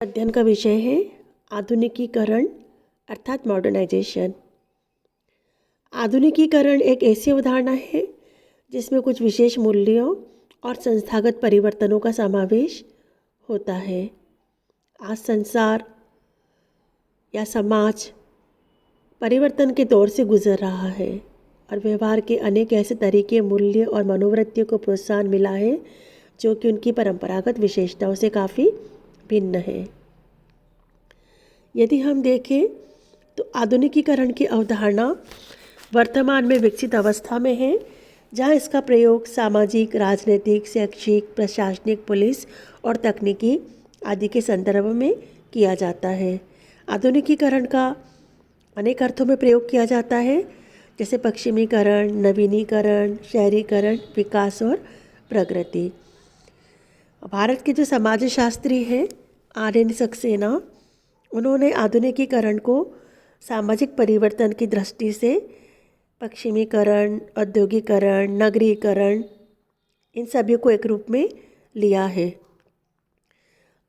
अध्ययन का विषय है आधुनिकीकरण अर्थात मॉडर्नाइजेशन। आधुनिकीकरण एक ऐसी अवधारणा है जिसमें कुछ विशेष मूल्यों और संस्थागत परिवर्तनों का समावेश होता है। आज संसार या समाज परिवर्तन के दौर से गुजर रहा है और व्यवहार के अनेक ऐसे तरीके, मूल्य और मनोवृत्तियों को प्रोत्साहन मिला है जो कि उनकी परंपरागत विशेषताओं से काफ़ी भिन्न है। यदि हम देखें तो आधुनिकीकरण की अवधारणा वर्तमान में विकसित अवस्था में है, जहां इसका प्रयोग सामाजिक, राजनीतिक, शैक्षिक, प्रशासनिक, पुलिस और तकनीकी आदि के संदर्भ में किया जाता है। आधुनिकीकरण का अनेक अर्थों में प्रयोग किया जाता है, जैसे पश्चिमीकरण, नवीनीकरण, शहरीकरण, विकास और प्रगति। भारत के जो समाजशास्त्री हैं आर्यन सक्सेना, उन्होंने आधुनिकीकरण को सामाजिक परिवर्तन की दृष्टि से पश्चिमीकरण, औद्योगिकरण, नगरीकरण, इन सभी को एक रूप में लिया है।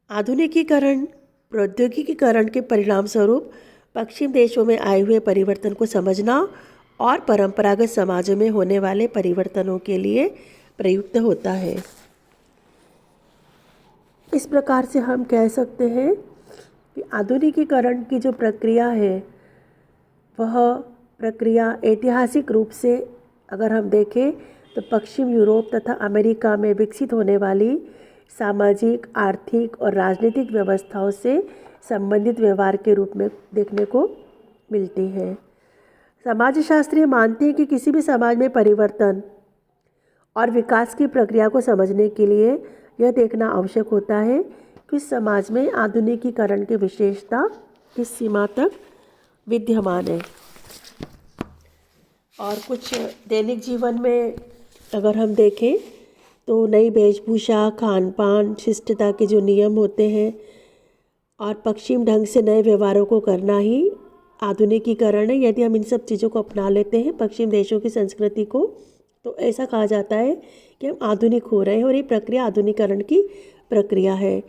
आधुनिकीकरण प्रौद्योगिकीकरण के परिणाम स्वरूप पश्चिम देशों में आए हुए परिवर्तन को समझना और परंपरागत समाजों में होने वाले परिवर्तनों के लिए प्रयुक्त होता है। इस प्रकार से हम कह सकते हैं कि आधुनिकीकरण की जो प्रक्रिया है वह प्रक्रिया ऐतिहासिक रूप से अगर हम देखें तो पश्चिम यूरोप तथा अमेरिका में विकसित होने वाली सामाजिक, आर्थिक और राजनीतिक व्यवस्थाओं से संबंधित व्यवहार के रूप में देखने को मिलती है। समाजशास्त्री मानते हैं कि किसी भी समाज में परिवर्तन और विकास की प्रक्रिया को समझने के लिए यह देखना आवश्यक होता है कि उस समाज में आधुनिकीकरण की विशेषता किस सीमा तक विद्यमान है। और कुछ दैनिक जीवन में अगर हम देखें तो नई वेशभूषा, खान पान, शिष्टता के जो नियम होते हैं और पश्चिम ढंग से नए व्यवहारों को करना ही आधुनिकीकरण है। यदि हम इन सब चीज़ों को अपना लेते हैं, पश्चिम देशों की संस्कृति को, तो ऐसा कहा जाता है कि हम आधुनिक हो रहे हैं और ये प्रक्रिया आधुनिकीकरण की प्रक्रिया है।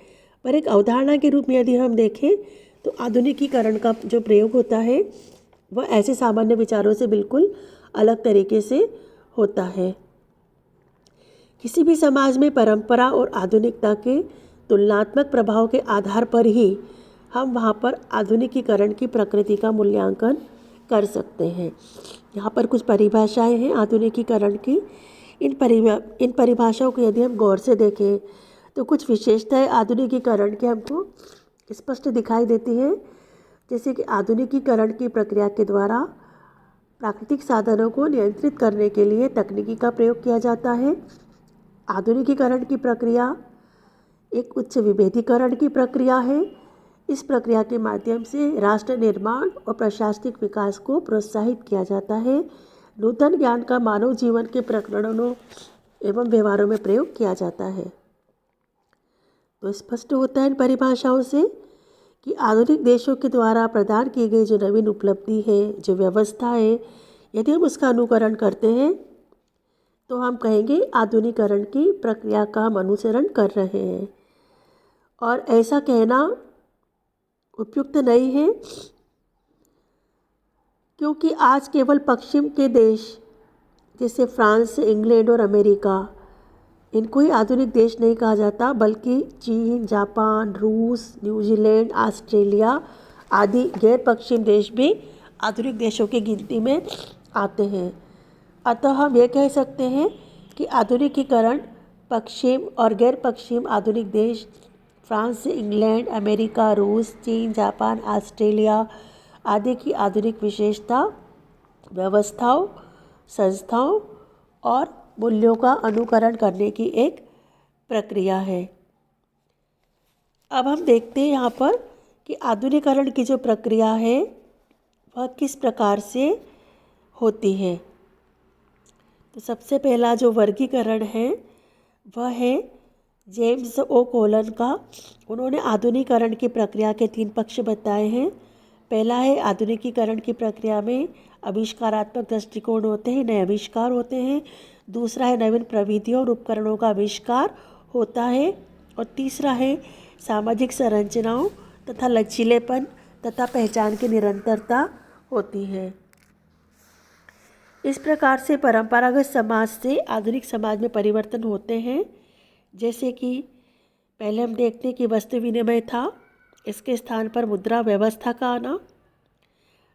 पर एक अवधारणा के रूप में यदि हम देखें तो आधुनिकीकरण का जो प्रयोग होता है वह ऐसे सामान्य विचारों से बिल्कुल अलग तरीके से होता है। किसी भी समाज में परंपरा और आधुनिकता के तुलनात्मक प्रभाव के आधार पर ही हम वहाँ पर आधुनिकीकरण की प्रकृति का मूल्यांकन कर सकते हैं। यहाँ पर कुछ परिभाषाएं हैं आधुनिकीकरण की। इन परिभाषाओं को यदि हम गौर से देखें तो कुछ विशेषताएं आधुनिकीकरण के हमको स्पष्ट दिखाई देती हैं, जैसे कि आधुनिकीकरण की प्रक्रिया के द्वारा प्राकृतिक साधनों को नियंत्रित करने के लिए तकनीकी का प्रयोग किया जाता है। आधुनिकीकरण की प्रक्रिया एक उच्च विभेदीकरण की प्रक्रिया है। इस प्रक्रिया के माध्यम से राष्ट्र निर्माण और प्रशासनिक विकास को प्रोत्साहित किया जाता है। नूतन ज्ञान का मानव जीवन के प्रकरणों एवं व्यवहारों में प्रयोग किया जाता है। तो स्पष्ट होता है इन परिभाषाओं से कि आधुनिक देशों के द्वारा प्रदान की गई जो नवीन उपलब्धि है, जो व्यवस्था है, यदि हम उसका अनुकरण करते हैं तो हम कहेंगे आधुनिकीकरण की प्रक्रिया का हम अनुसरण कर रहे हैं। और ऐसा कहना उपयुक्त नहीं है, क्योंकि आज केवल पश्चिम के देश जैसे फ्रांस, इंग्लैंड और अमेरिका, इनको ही आधुनिक देश नहीं कहा जाता, बल्कि चीन, जापान, रूस, न्यूजीलैंड, ऑस्ट्रेलिया आदि गैर पश्चिम देश भी आधुनिक देशों की गिनती में आते हैं। अतः हम ये कह सकते हैं कि आधुनिकीकरण पश्चिम और गैर पश्चिम आधुनिक देश फ्रांस, इंग्लैंड, अमेरिका, रूस, चीन, जापान, ऑस्ट्रेलिया आदि की आधुनिक विशेषता, व्यवस्थाओं, संस्थाओं और मूल्यों का अनुकरण करने की एक प्रक्रिया है। अब हम देखते हैं यहाँ पर कि आधुनिकीकरण की जो प्रक्रिया है वह किस प्रकार से होती है। तो सबसे पहला जो वर्गीकरण है वह है जेम्स ओ कोलन का। उन्होंने आधुनिकीकरण की प्रक्रिया के 3 पक्ष बताए हैं। पहला है आधुनिकीकरण की प्रक्रिया में आविष्कारात्मक दृष्टिकोण होते हैं, नए आविष्कार होते हैं। दूसरा है नवीन प्रविधियों और उपकरणों का आविष्कार होता है। और तीसरा है सामाजिक संरचनाओं तथा लचीलेपन तथा पहचान की निरंतरता होती है। इस प्रकार से परंपरागत समाज से आधुनिक समाज में परिवर्तन होते हैं। जैसे कि पहले हम देखते हैं कि वस्तु विनिमय था, इसके स्थान पर मुद्रा व्यवस्था का आना,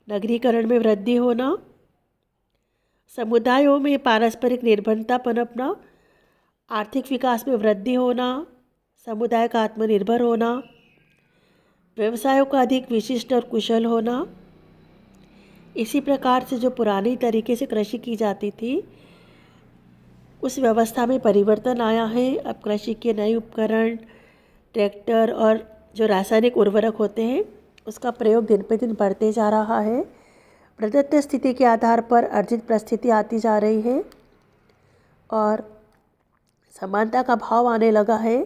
नगरीकरण में वृद्धि होना, समुदायों में पारस्परिक निर्भरता पनपना, आर्थिक विकास में वृद्धि होना, समुदाय का आत्मनिर्भर होना, व्यवसायों का अधिक विशिष्ट और कुशल होना। इसी प्रकार से जो पुरानी तरीके से कृषि की जाती थी उस व्यवस्था में परिवर्तन आया है। अब कृषि के नए उपकरण, ट्रैक्टर और जो रासायनिक उर्वरक होते हैं उसका प्रयोग दिन पे दिन बढ़ते जा रहा है। प्रदत्त स्थिति के आधार पर अर्जित परिस्थिति आती जा रही है और समानता का भाव आने लगा है।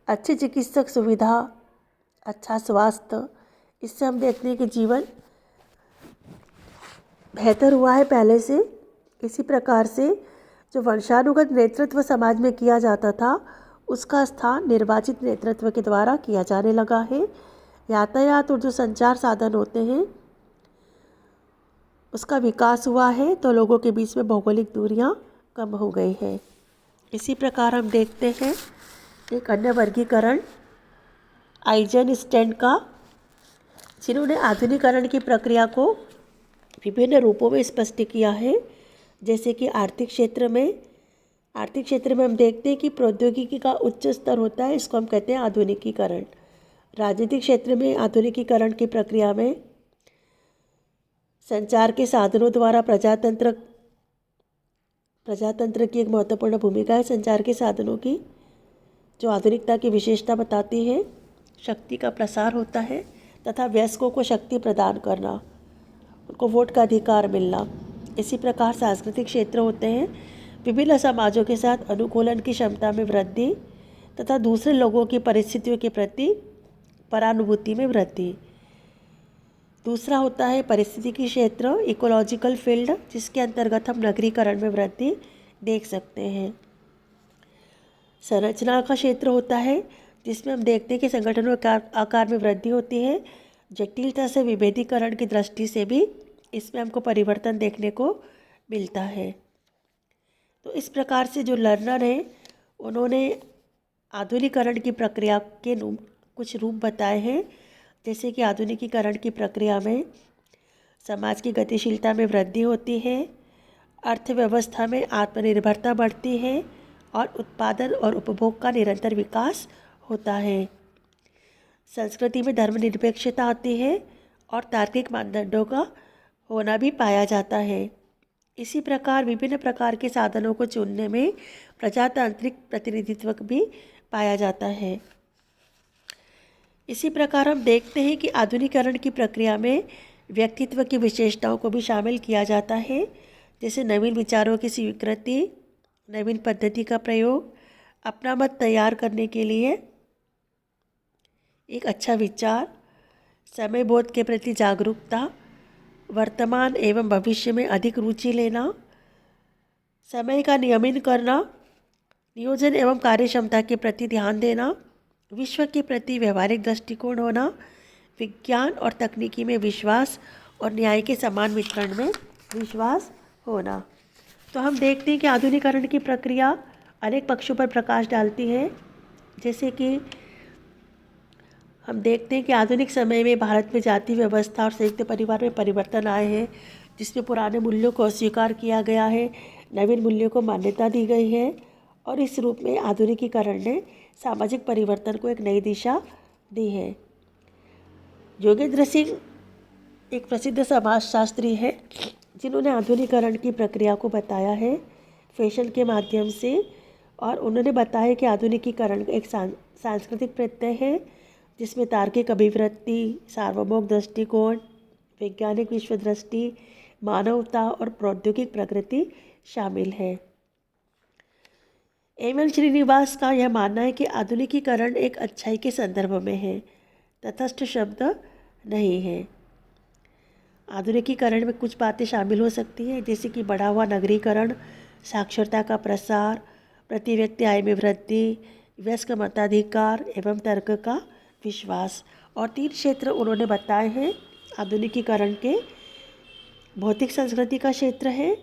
अच्छी चिकित्सक सुविधा, अच्छा स्वास्थ्य, इससे हम देखते हैं कि जीवन बेहतर हुआ है पहले से। इसी प्रकार से जो वंशानुगत नेतृत्व समाज में किया जाता था उसका स्थान निर्वाचित नेतृत्व के द्वारा किया जाने लगा है। यातायात और जो संचार साधन होते हैं उसका विकास हुआ है तो लोगों के बीच में भौगोलिक दूरियां कम हो गई है। इसी प्रकार हम देखते हैं एक अन्य वर्गीकरण आइजनस्टाइन का, जिन्होंने आधुनिकीकरण की प्रक्रिया को विभिन्न रूपों में स्पष्ट किया है। जैसे कि आर्थिक क्षेत्र में हम देखते हैं कि प्रौद्योगिकी का उच्च स्तर होता है, इसको हम कहते हैं आधुनिकीकरण। राजनीतिक क्षेत्र में आधुनिकीकरण की प्रक्रिया में संचार के साधनों द्वारा प्रजातंत्र की एक महत्वपूर्ण भूमिका है। संचार के साधनों की जो आधुनिकता की विशेषता बताती है, शक्ति का प्रसार होता है तथा वयस्कों को शक्ति प्रदान करना, उनको वोट का अधिकार मिलना। इसी प्रकार सांस्कृतिक क्षेत्र होते हैं, विभिन्न समाजों के साथ अनुकूलन की क्षमता में वृद्धि तथा दूसरे लोगों की परिस्थितियों के प्रति परानुभूति में वृद्धि। दूसरा होता है परिस्थितिकी क्षेत्र, इकोलॉजिकल फील्ड, जिसके अंतर्गत हम नगरीकरण में वृद्धि देख सकते हैं। संरचना का क्षेत्र होता है जिसमें हम देखते हैं कि संगठनों के आकार में वृद्धि होती है। जटिलता से विभेदीकरण की दृष्टि से भी इसमें हमको परिवर्तन देखने को मिलता है। तो इस प्रकार से जो लर्नर हैं उन्होंने आधुनिकीकरण की प्रक्रिया के कुछ रूप बताए हैं। जैसे कि आधुनिकीकरण की प्रक्रिया में समाज की गतिशीलता में वृद्धि होती है, अर्थव्यवस्था में आत्मनिर्भरता बढ़ती है और उत्पादन और उपभोग का निरंतर विकास होता है। संस्कृति में धर्मनिरपेक्षता आती है और तार्किक मानदंडों का होना भी पाया जाता है। इसी प्रकार विभिन्न प्रकार के साधनों को चुनने में प्रजातांत्रिक प्रतिनिधित्व भी पाया जाता है। इसी प्रकार हम देखते हैं कि आधुनिकीकरण की प्रक्रिया में व्यक्तित्व की विशेषताओं को भी शामिल किया जाता है। जैसे नवीन विचारों की स्वीकृति, नवीन पद्धति का प्रयोग, अपना मत तैयार करने के लिए एक अच्छा विचार, समय बोध के प्रति जागरूकता, वर्तमान एवं भविष्य में अधिक रुचि लेना, समय का नियमन करना, नियोजन एवं कार्यक्षमता के प्रति ध्यान देना, विश्व के प्रति व्यवहारिक दृष्टिकोण होना, विज्ञान और तकनीकी में विश्वास और न्याय के समान वितरण में विश्वास होना। तो हम देखते हैं कि आधुनिकीकरण की प्रक्रिया अनेक पक्षों पर प्रकाश डालती है। जैसे कि हम देखते हैं कि आधुनिक समय में भारत में जाति व्यवस्था और संयुक्त परिवार में परिवर्तन आए हैं, जिसमें पुराने मूल्यों को अस्वीकार किया गया है, नवीन मूल्यों को मान्यता दी गई है और इस रूप में आधुनिकीकरण ने सामाजिक परिवर्तन को एक नई दिशा दी है। योगेंद्र सिंह एक प्रसिद्ध समाजशास्त्री है जिन्होंने आधुनिकीकरण की प्रक्रिया को बताया है फैशन के माध्यम से, और उन्होंने बताया कि आधुनिकीकरण एक सांस्कृतिक प्रत्यय है जिसमें तार्किक अभिवृत्ति, सार्वभौम दृष्टिकोण, वैज्ञानिक विश्व दृष्टि, मानवता और प्रौद्योगिक प्रगति शामिल है। एम.एल. श्रीनिवास का यह मानना है कि आधुनिकीकरण एक अच्छाई के संदर्भ में है, तटस्थ शब्द नहीं है। आधुनिकीकरण में कुछ बातें शामिल हो सकती हैं, जैसे कि बढ़ा हुआ नगरीकरण, साक्षरता का प्रसार, प्रति व्यक्ति आय में वृद्धि, वयस्क मताधिकार एवं तर्क का विश्वास। और 3 क्षेत्र उन्होंने बताए हैं आधुनिकीकरण के। भौतिक संस्कृति का क्षेत्र है,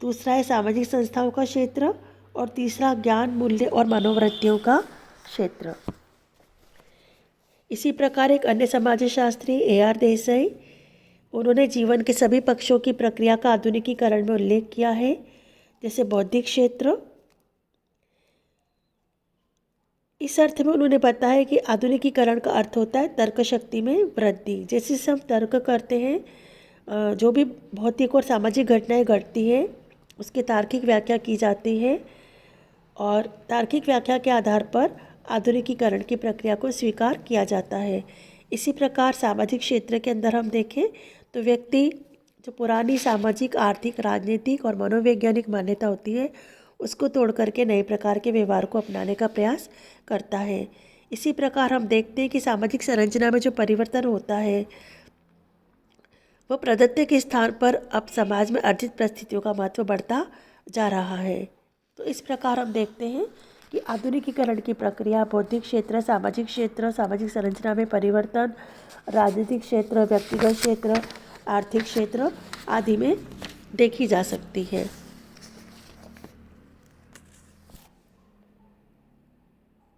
दूसरा है सामाजिक संस्थाओं का क्षेत्र, और तीसरा ज्ञान, मूल्य और मनोवृत्तियों का क्षेत्र। इसी प्रकार एक अन्य समाजशास्त्री AR देसाई, उन्होंने जीवन के सभी पक्षों की प्रक्रिया का आधुनिकीकरण में उल्लेख किया है, जैसे बौद्धिक क्षेत्र। इस अर्थ में उन्होंने बताया कि आधुनिकीकरण का अर्थ होता है तर्क शक्ति में वृद्धि। जैसे हम तर्क करते हैं, जो भी भौतिक और सामाजिक घटनाएं घटती हैं उसकी तार्किक व्याख्या की जाती है, और तार्किक व्याख्या के आधार पर आधुनिकीकरण की प्रक्रिया को स्वीकार किया जाता है। इसी प्रकार सामाजिक क्षेत्र के अंदर हम देखें तो व्यक्ति जो पुरानी सामाजिक, आर्थिक, राजनीतिक और मनोवैज्ञानिक मान्यता होती है उसको तोड़ करके नए प्रकार के व्यवहार को अपनाने का प्रयास करता है। इसी प्रकार हम देखते हैं कि सामाजिक संरचना में जो परिवर्तन होता है वह प्रदत्त के स्थान पर अब समाज में अर्जित परिस्थितियों का महत्व बढ़ता जा रहा है। तो इस प्रकार हम देखते हैं कि आधुनिकीकरण की प्रक्रिया बौद्धिक क्षेत्र, सामाजिक संरचना में परिवर्तन, राजनीतिक क्षेत्र, व्यक्तिगत क्षेत्र, आर्थिक क्षेत्र आदि में देखी जा सकती है।